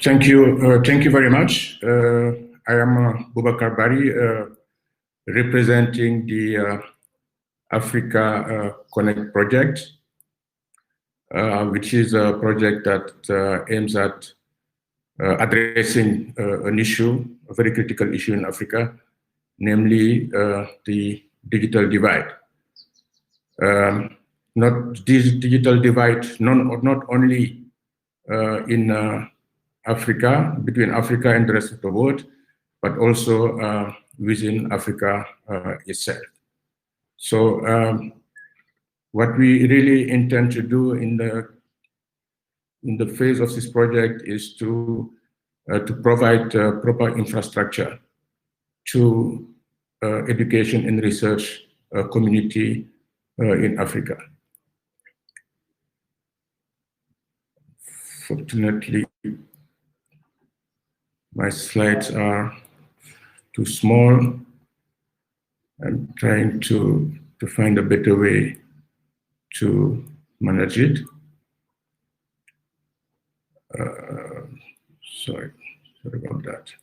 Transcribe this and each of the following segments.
Thank you very much. I am Boubacar Bari, representing the AfricaConnect project, which is a project that aims at addressing an issue, a very critical issue in Africa, namely the digital divide. Not this digital divide, not only in Africa, between Africa and the rest of the world, but also within Africa itself. So what we really intend to do in the phase of this project is to provide proper infrastructure to education and research community in Africa. Fortunately, my slides are too small. I'm trying to find a better way to manage it. Sorry about that.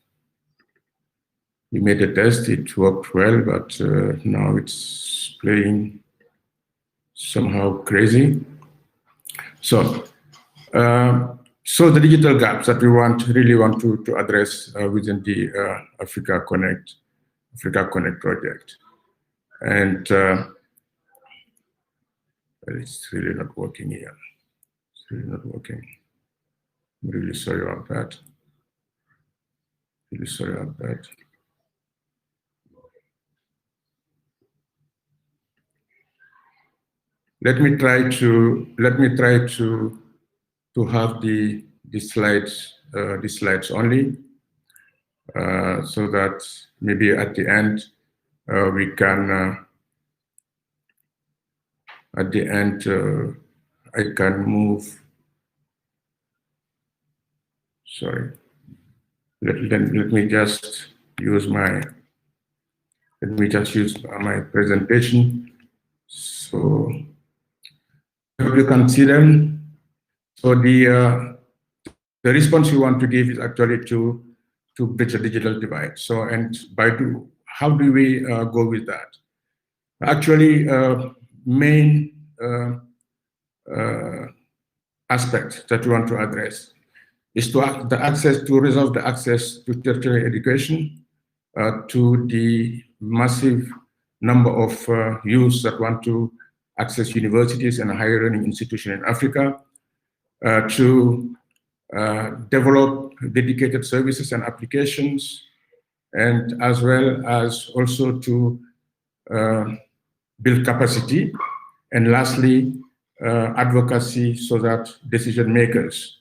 We made a test, it worked well, but now it's playing somehow crazy. So the digital gaps that we really want to address within the AfricaConnect project. And it's really not working here. It's really not working. I'm really sorry about that. Really sorry about that. Let me try to have the slides only, so that maybe at the end we can at the end I can move. Sorry. Let me just use my presentation. So you can see them. So the response we want to give is actually to bridge the digital divide. So, and how do we go with that? Actually, main aspect that we want to address is to resolve the access to tertiary education to the massive number of youths that want to access universities and higher learning institutions in Africa, to develop dedicated services and applications, and as well as also to build capacity, and lastly, advocacy so that decision makers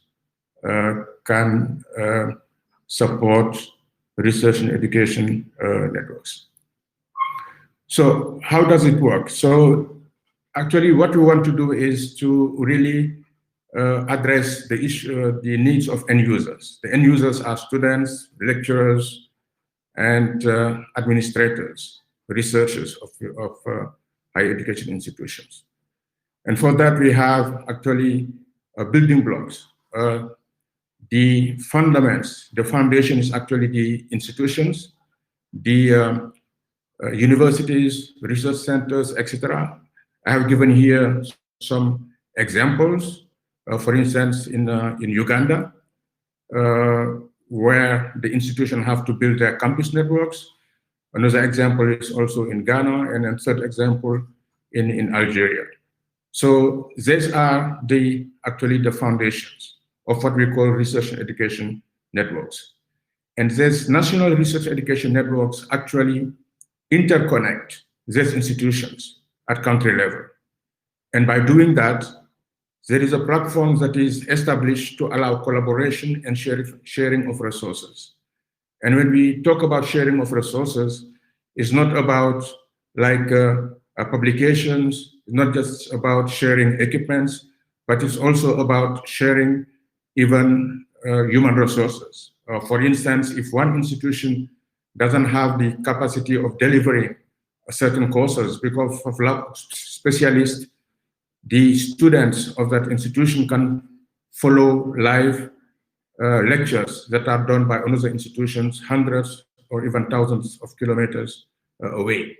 can support research and education networks. So how does it work? So actually what we want to do is to really address the issue, the needs of end users. The end users are students, lecturers, and administrators, researchers of higher education institutions. And for that, we have actually building blocks. The fundamentals, the foundation is actually the institutions, the universities, research centers, etc. I have given here some examples. For instance, in Uganda, where the institution have to build their campus networks. Another example is also in Ghana, and a third example in Algeria. So these are actually the foundations of what we call research and education networks. And these national research education networks actually interconnect these institutions at country level. And by doing that, there is a platform that is established to allow collaboration and sharing of resources. And when we talk about sharing of resources, it's not about like publications, not just about sharing equipments, but it's also about sharing even human resources. For instance, if one institution doesn't have the capacity of delivering certain courses because of lack of specialists, the students of that institution can follow live lectures that are done by another institutions hundreds or even thousands of kilometers away.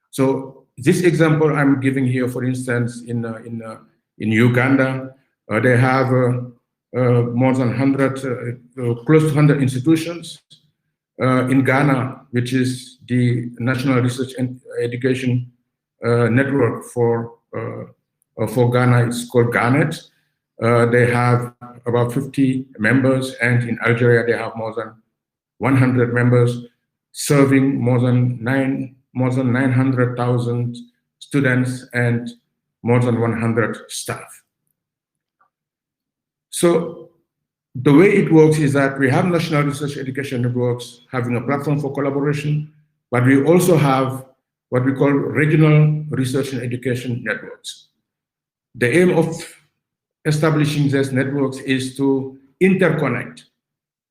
So this example I'm giving here, for instance, in Uganda, they have more than 100, close to 100 institutions. In Ghana, which is the National Research and Education Network for Ghana, it's called GÉANT. They have about 50 members, and in Algeria they have more than 100 members, serving more than 900,000 students and more than 100 staff. So the way it works is that we have national research education networks having a platform for collaboration, but we also have what we call regional research and education networks. The aim of establishing these networks is to interconnect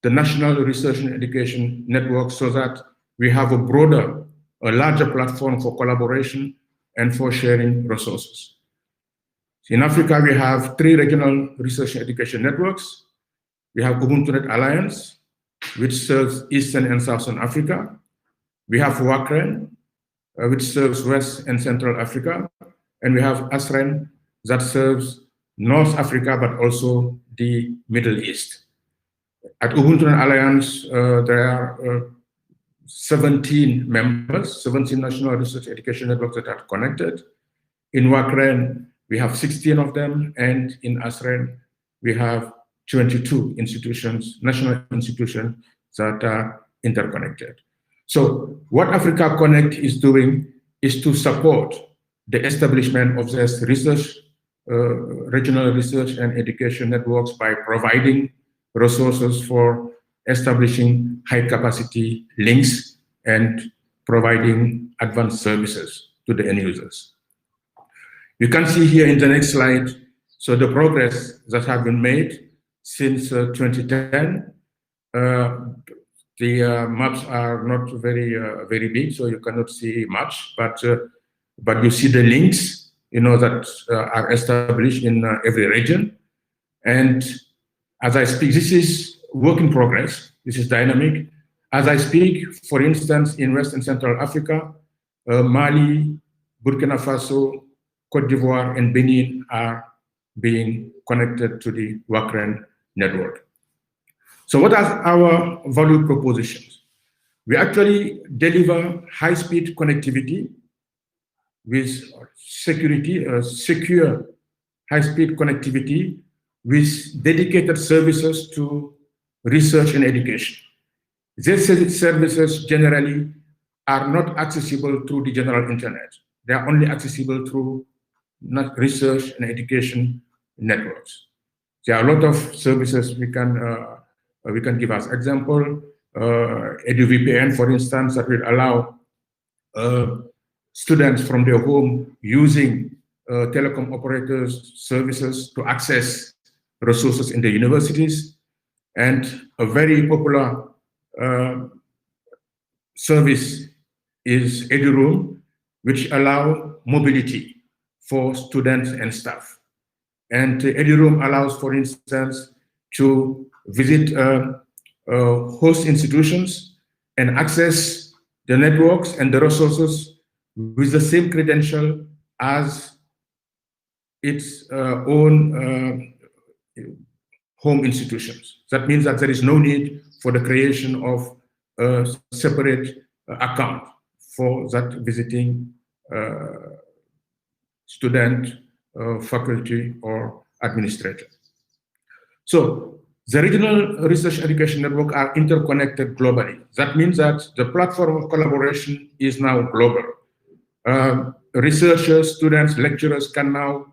the national research and education networks so that we have a larger platform for collaboration and for sharing resources. In Africa, we have 3 regional research and education networks. We have UbuntuNet Alliance, which serves Eastern and Southern Africa. We have WACREN, which serves West and Central Africa. And we have ASREN, that serves North Africa, but also the Middle East. At UbuntuNet Alliance, there are 17 members, 17 national research education networks that are connected. In WACREN, we have 16 of them, and in ASREN, we have 22 institutions, national institutions that are interconnected. So what AfricaConnect is doing is to support the establishment of this research, regional research and education networks by providing resources for establishing high-capacity links and providing advanced services to the end users. You can see here in the next slide, so the progress that have been made since 2010. The maps are not very big, so you cannot see much, but you see the links, that are established in every region. And as I speak, this is work in progress. This is dynamic. As I speak, for instance, in West and Central Africa, Mali, Burkina Faso, Cote d'Ivoire, and Benin are being connected to the WACREN network. So what are our value propositions? We actually deliver high-speed connectivity with secure high-speed connectivity with dedicated services to research and education. These services generally are not accessible through the general internet. They are only accessible through research and education networks. There are a lot of services we can give as example. EduVPN, for instance, that will allow students from their home using telecom operators' services to access resources in the universities. And a very popular service is EduRoom, which allow mobility for students and staff. And EduRoom allows, for instance, to visit host institutions and access the networks and the resources with the same credential as its own home institutions. That means that there is no need for the creation of a separate account for that visiting student, faculty, or administrator. So the regional research education network are interconnected globally. That means that the platform of collaboration is now global. Researchers, students, lecturers can now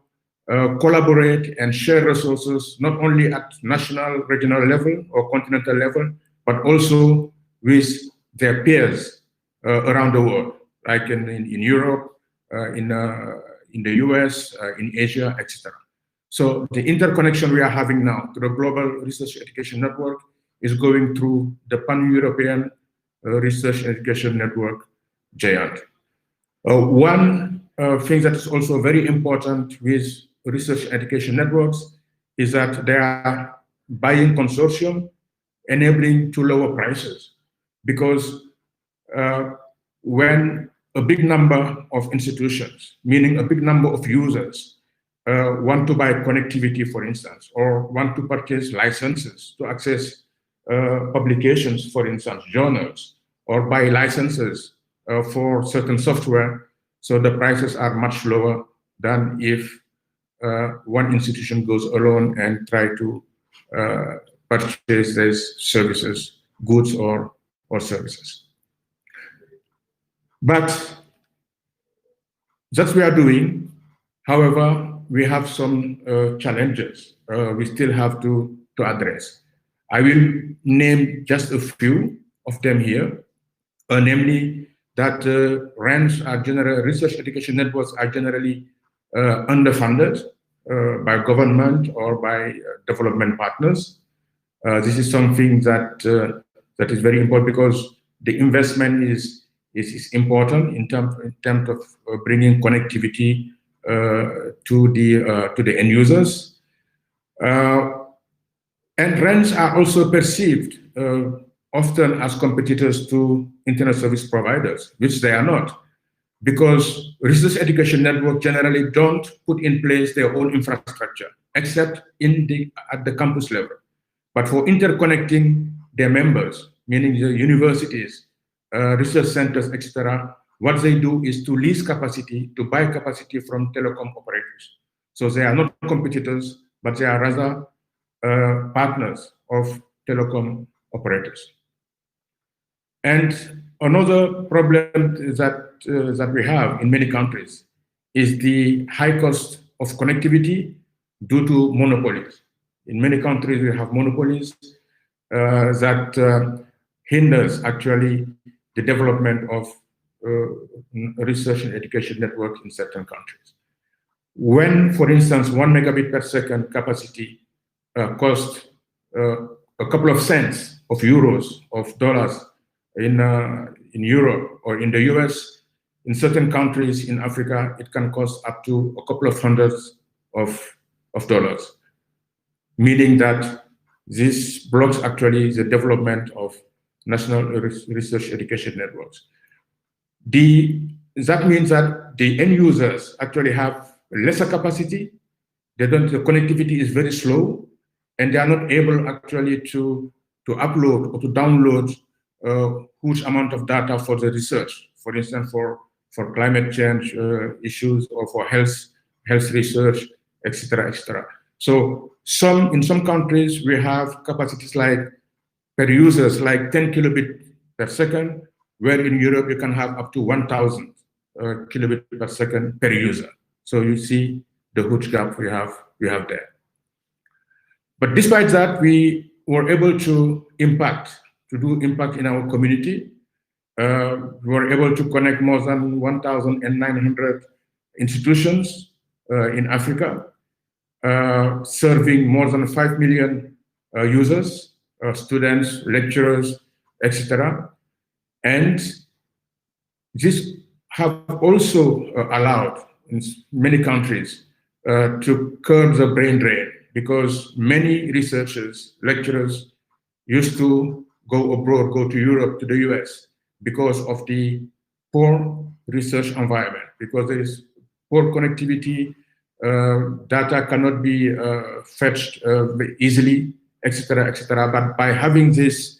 collaborate and share resources, not only at national, regional level or continental level, but also with their peers around the world, like in Europe, in the US, in Asia, etc. So the interconnection we are having now to the Global Research Education Network is going through the Pan-European Research Education Network, GÉANT. One thing that is also very important with research education networks is that they are buying consortium, enabling to lower prices. Because when a big number of institutions, meaning a big number of users, want to buy connectivity, for instance, or want to purchase licenses to access publications, for instance, journals, or buy licenses for certain software, so the prices are much lower than if one institution goes alone and try to purchase these services, goods or services. But that we are doing. However, we have some challenges we still have to address. I will name just a few of them here, namely that RANs are research education networks are generally underfunded by government or by development partners. This is something that that is very important, because the investment is important in terms of bringing connectivity to the end users. And RANs are also perceived often as competitors to internet service providers, which they are not, because research education networks generally don't put in place their own infrastructure, except at the campus level. But for interconnecting their members, meaning the universities, research centers, etc., what they do is to lease capacity, to buy capacity from telecom operators. So they are not competitors, but they are rather partners of telecom operators. And another problem that we have in many countries is the high cost of connectivity due to monopolies. In many countries, we have monopolies that hinders actually the development of research and education network in certain countries. When, for instance, 1 megabit per second capacity costs a couple of cents of euros, of dollars in Europe or in the US, in certain countries in Africa, it can cost up to a couple of hundreds of dollars, meaning that this blocks actually the development of national research education networks. That means that the end users actually have lesser capacity, the connectivity is very slow, and they are not able actually to upload or to download huge amount of data for the research, for instance, for climate change issues or for health research, etc., etc. So in some countries, we have capacities like per users like 10 kilobit per second, where in Europe you can have up to 1,000 kilobit per second per user. So you see the huge gap we have there. But despite that, we were able to do impact in our community. We were able to connect more than 1,900 institutions in Africa, serving more than 5 million users, students, lecturers, etc. And this have also allowed in many countries to curb the brain drain, because many researchers, lecturers used to go abroad, go to Europe, to the US, because of the poor research environment, because there is poor connectivity, data cannot be fetched easily, etc., etc. But by having this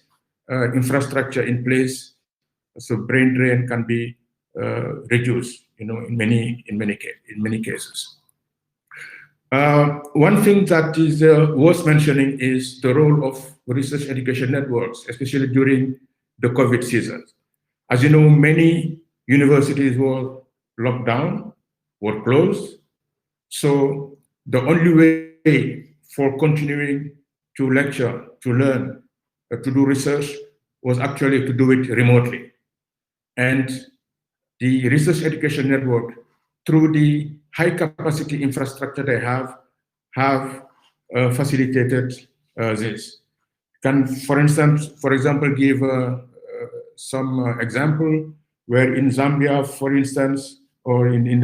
infrastructure in place, so brain drain can be reduced, in many cases. One thing that is worth mentioning is the role of research education networks, especially during the COVID season. As you know, many universities were locked down, were closed. So the only way for continuing to lecture, to learn, to do research was actually to do it remotely. And the research education network, through the high capacity infrastructure they have facilitated this. Can, for example, give some example where in Zambia, for instance, or in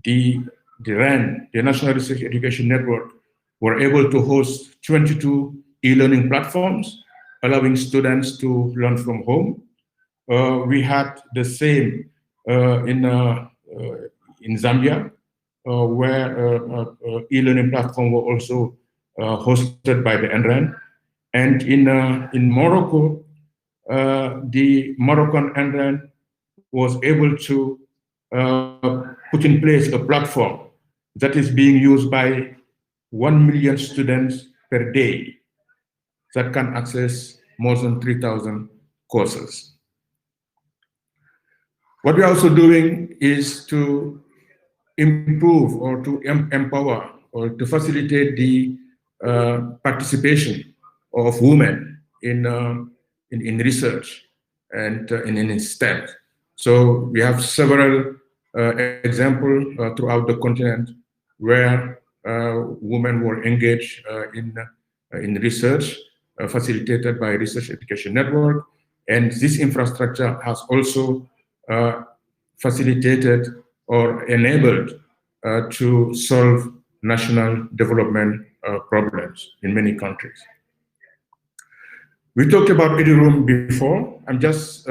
the RAN, the National Research Education Network, were able to host 22 e-learning platforms, allowing students to learn from home. We had the same in Zambia, where e-learning platform were also hosted by the NRAN. And in Morocco, the Moroccan NRAN was able to put in place a platform that is being used by 1 million students per day that can access more than 3,000 courses. What we're also doing is to improve or to empower or to facilitate the participation of women in research and in STEM. So we have several examples throughout the continent where women were engaged in research facilitated by Research Education Network. And this infrastructure has also facilitated or enabled to solve national development problems in many countries. We talked about EduRoom before. I'm just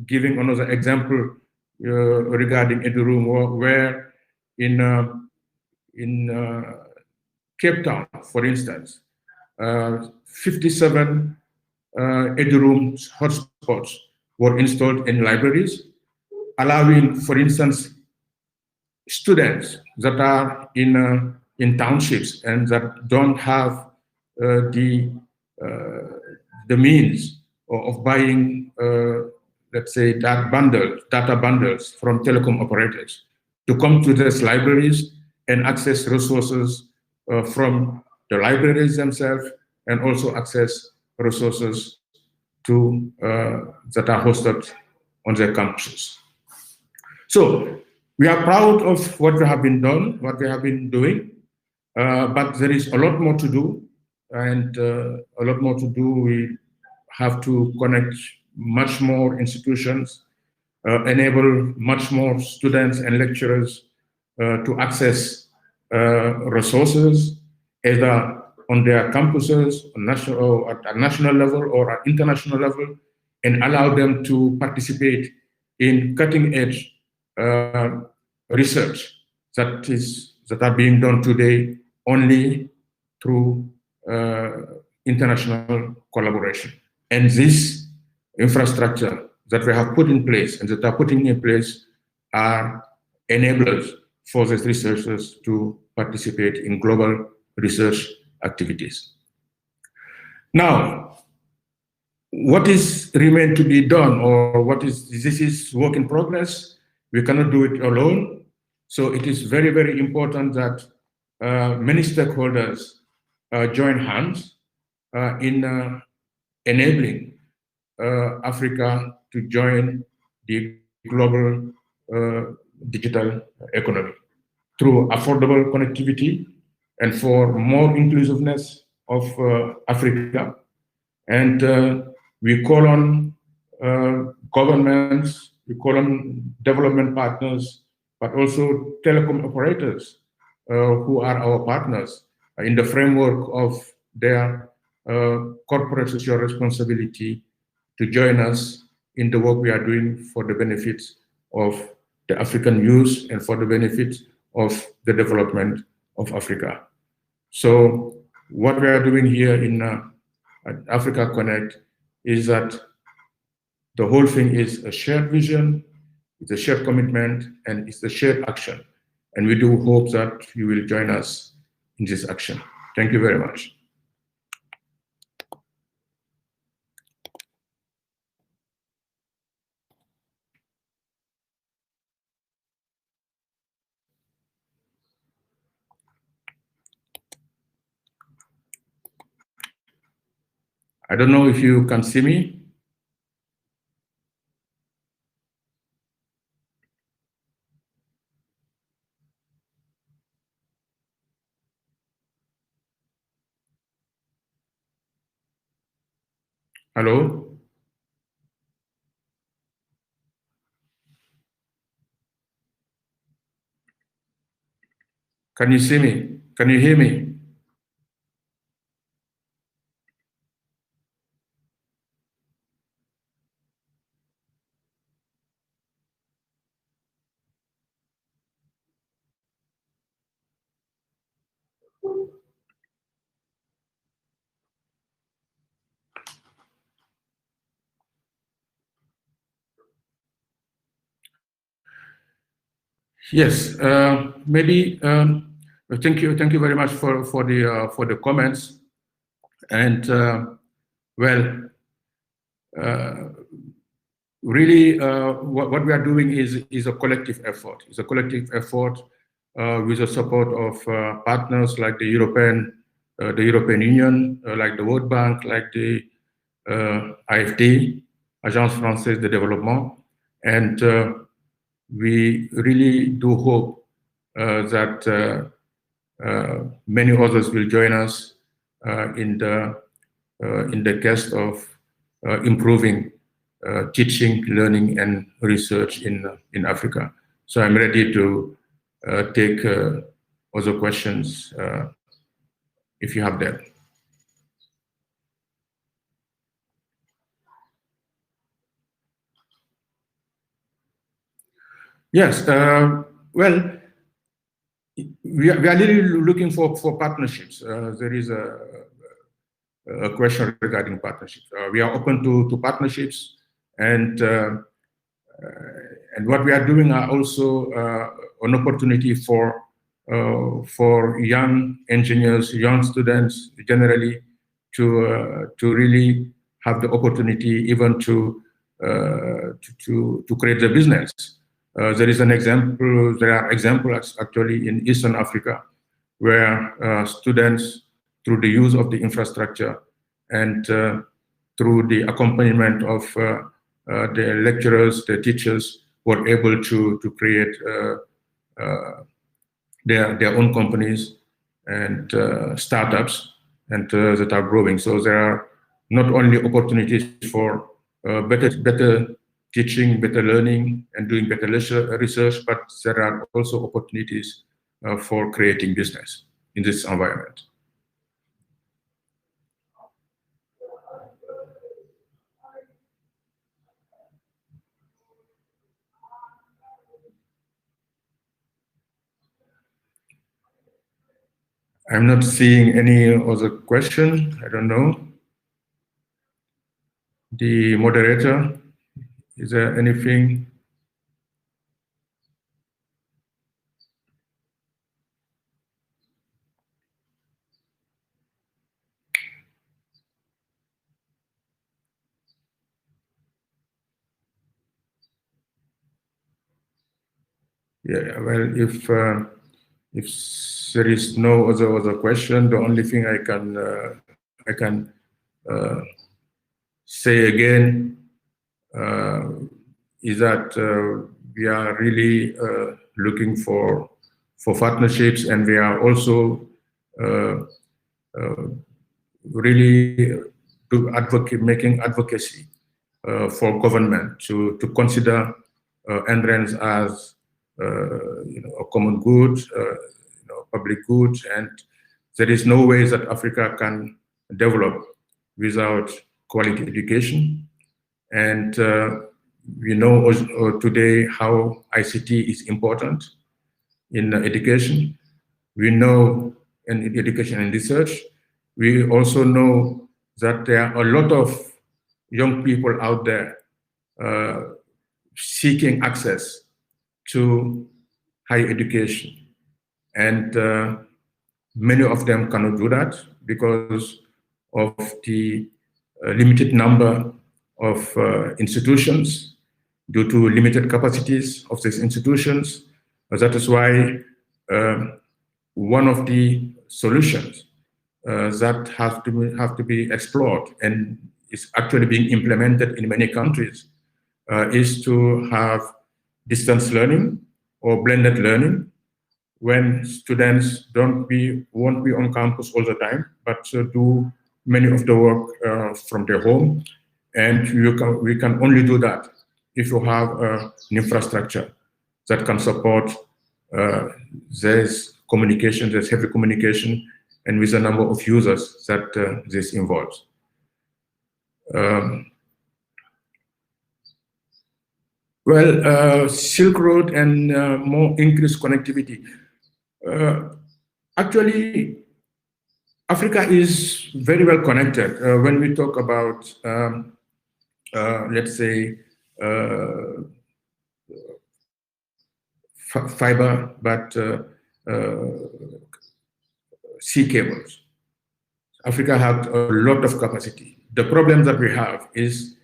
giving another example regarding EduRoom, where in Cape Town, for instance, 57 EduRoom hotspots were installed in libraries, allowing, for instance, students that are in townships and that don't have the means of buying, let's say, data bundles from telecom operators, to come to these libraries and access resources from the libraries themselves, and also access resources that are hosted on their campuses. So we are proud of what we have been doing, but there is a lot more to do, and a lot more to do. We have to connect much more institutions, enable much more students and lecturers to access resources, either on their campuses, or at a national level or at international level, and allow them to participate in cutting-edge research that are being done today only through international collaboration. And this infrastructure that we have put in place and that are putting in place are enablers for these researchers to participate in global research activities. Now, what is remain to be done, or this is work in progress. We cannot do it alone. So it is very, very important that many stakeholders join hands in enabling Africa to join the global digital economy through affordable connectivity and for more inclusiveness of Africa. And we call on governments, we call on development partners, but also telecom operators who are our partners in the framework of their corporate social responsibility, to join us in the work we are doing for the benefits of the African youth and for the benefits of the development of Africa. So what we are doing here in at AfricaConnect is that the whole thing is a shared vision, it's a shared commitment, and it's a shared action. And we do hope that you will join us in this action. Thank you very much. I don't know if you can see me. Hello? Can you see me? Can you hear me? Yes, maybe. Thank you very much for the comments, and well, really, what we are doing is a collective effort. It's a collective effort with the support of partners like the European Union, like the World Bank, like the AFD, Agence Française de Développement, and we really do hope that many others will join us in the quest of improving teaching, learning, and research in Africa. So I'm ready to take other questions if you have them. Yes, well, we are really looking for partnerships. There is a question regarding partnerships. We are open to partnerships, and what we are doing are also an opportunity for young engineers, young students generally, to really have the opportunity even to create a business. There is an example. There are examples actually in Eastern Africa where students, through the use of the infrastructure and through the accompaniment of the lecturers, the teachers, were able to create their own companies and startups, and that are growing. So there are not only opportunities for better teaching, better learning, and doing better research, but there are also opportunities for creating business in this environment. I'm not seeing any other question. I don't know. The moderator, is there anything? Yeah, well, if there is no other question, the only thing I can say again is that we are really looking for partnerships, and we are also really making advocacy for government to consider entrance as a common good, public good, and there is no way that Africa can develop without quality education. And we know today how ICT is important in education. We know in education and research. We also know that there are a lot of young people out there seeking access to higher education. And many of them cannot do that because of the limited number of institutions, due to limited capacities of these institutions. That is why one of the solutions that have to be explored and is actually being implemented in many countries is to have distance learning or blended learning, when students won't be on campus all the time, but do many of the work from their home. And we can only do that if you have an infrastructure that can support this communication, this heavy communication, and with a number of users that this involves. Well, Silk Road and more increased connectivity. Actually, Africa is very well connected. When we talk about, let's say, fiber, but sea cables. Africa has a lot of capacity. The problem that we have is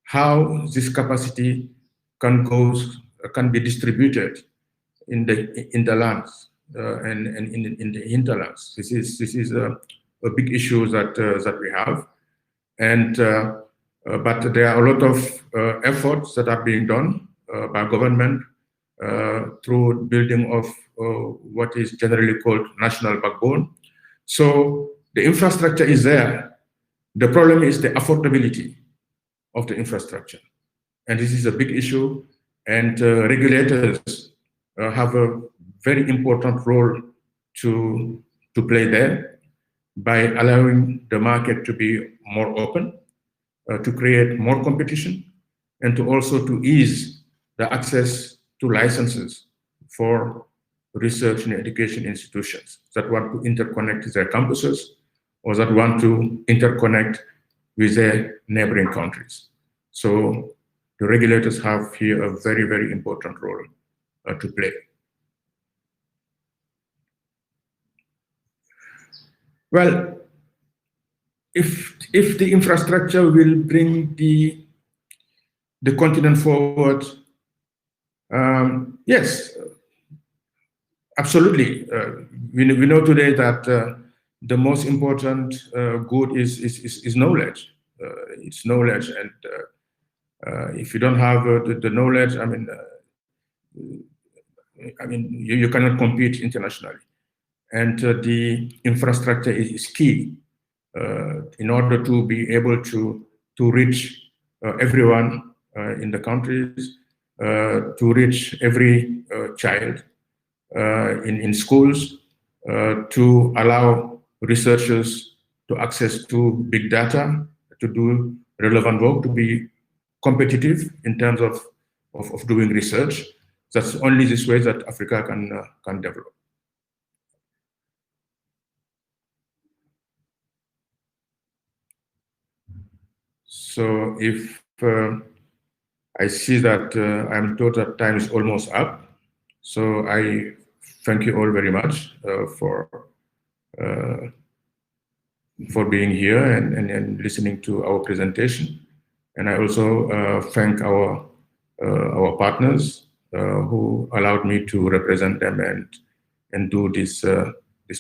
how this capacity can be distributed in the lands and in the hinterlands. This is a big issue that we have, and but there are a lot of efforts that are being done by government through building of what is generally called national backbone. So the infrastructure is there. The problem is the affordability of the infrastructure. And this is a big issue, and regulators have a very important role to play there by allowing the market to be more open, to create more competition, and to also to ease the access to licenses for research and education institutions that want to interconnect their campuses or that want to interconnect with their neighboring countries. So the regulators have here a very, very important role to play. Well, if the infrastructure will bring the continent forward, yes, absolutely. We know today that the most important good is knowledge. It's knowledge, and if you don't have the knowledge, you cannot compete internationally. And the infrastructure is key in order to be able to reach everyone in the countries, to reach every child in schools, to allow researchers to access to big data, to do relevant work, to be competitive in terms of doing research. That's only this way that Africa can develop. So if I see that I'm told that time is almost up, so I thank you all very much for being here and listening to our presentation. And I also thank our partners who allowed me to represent them and do this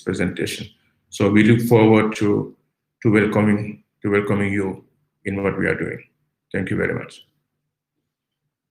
presentation. So we look forward to welcoming you in what we are doing. Thank you very much.